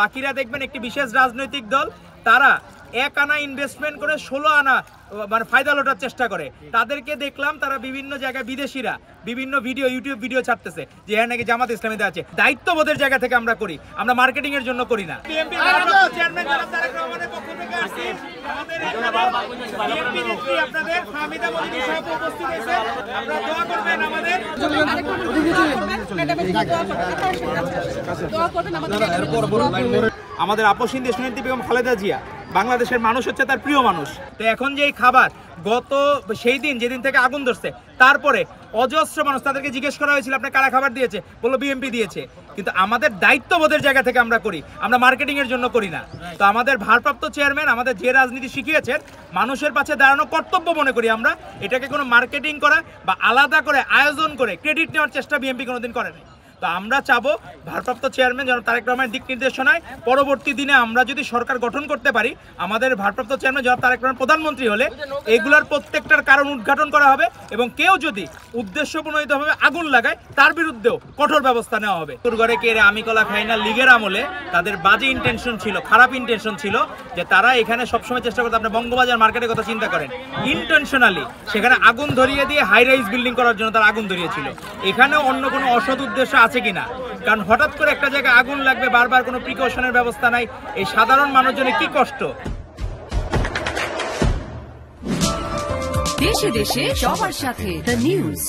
বাকিরা দেখবেন একটি বিশেষ রাজনৈতিক দল, তারা 1 আনা ইনভেস্টমেন্ট করে 16 আনা মানে ফায়দা লোটার চেষ্টা করে। তাদেরকে দেখলাম তারা বিভিন্ন জায়গায় বিদেশিরা বিভিন্ন ভিডিও ইউটিউব ভিডিও ছাড়তেছে যে হ্যাঁ নাকি জামাত ইসলামীতে আছে। দায়িত্ববোধের জায়গা থেকে আমরা করি, আমরা মার্কেটিং এর জন্য করি না। বিএনপির চেয়ারম্যান জনাব তারেক রহমানের পক্ষ থেকে আসছি, আমাদের বিএনপি নেত্রী আপনাদের ফাহমিদা মনির সাহেব উপস্থিত হয়েছে, আপনারা দোয়া করবেন আমাদের আপসহীন দেশনেত্রী বেগম খালেদা জিয়া। বাংলাদেশের মানুষ হচ্ছে তার প্রিয় মানুষ। তো এখন যে এই খাবার গত সেই দিন যেদিন থেকে আগুন ধরছে, তারপরে অজস্র মানুষ, তাদেরকে জিজ্ঞেস করা হয়েছিল আপনি কারা খাবার দিয়েছে, বললো বিএনপি দিয়েছে। কিন্তু আমাদের দায়িত্ববোধের জায়গা থেকে আমরা করি, আমরা মার্কেটিং এর জন্য করি না। তো আমাদের ভারপ্রাপ্ত চেয়ারম্যান আমাদের যে রাজনীতি শিখিয়েছেন, মানুষের পাশে দাঁড়ানো কর্তব্য মনে করি আমরা। এটাকে কোনো মার্কেটিং করা বা আলাদা করে আয়োজন করে ক্রেডিট নেওয়ার চেষ্টা বিএনপি কোনোদিন করেনি। তো আমরা চাবো ভারপ্রাপ্ত চেয়ারম্যান জনাব তারেক রহমানের দিক নির্দেশনায় পরবর্তী দিনে আমরা যদি সরকার গঠন করতে পারি, আমাদের ভারপ্রাপ্ত চেয়ারম্যান জনাব তারেক রহমান প্রধানমন্ত্রী হলে এগুলোর প্রত্যেকটার কারণ উদ্ঘাটন করা হবে এবং কেউ যদি উদ্দেশ্যপ্রণোদিতভাবে আগুন লাগায় তার বিরুদ্ধেও কঠোর ব্যবস্থা নেওয়া হবে। তোরগড়ে কেড়ে আমি কলা খাই না লীগের আমলে তাদের বাজে ইন্টেনশন ছিল, খারাপ ইন্টেনশন ছিল, যে তারা এখানে সবসময় চেষ্টা করতো, আপনি বঙ্গবাজার মার্কেটের কথা চিন্তা করেন, ইন্টেনশনালি সেখানে আগুন ধরিয়ে দিয়ে হাই রাইজ বিল্ডিং করার জন্য তারা আগুন ধরিয়েছিল। এখানেও অন্য কোনো অসৎ উদ্দেশ্য আছে কিনা, কারণ হঠাৎ করে একটা জায়গায় আগুন লাগবে, বারবার কোনো প্রিকশনের ব্যবস্থা নাই, এই সাধারণ মানুষজনের কি কষ্ট। দেশে দেশে সবার সাথে দ্য নিউজ।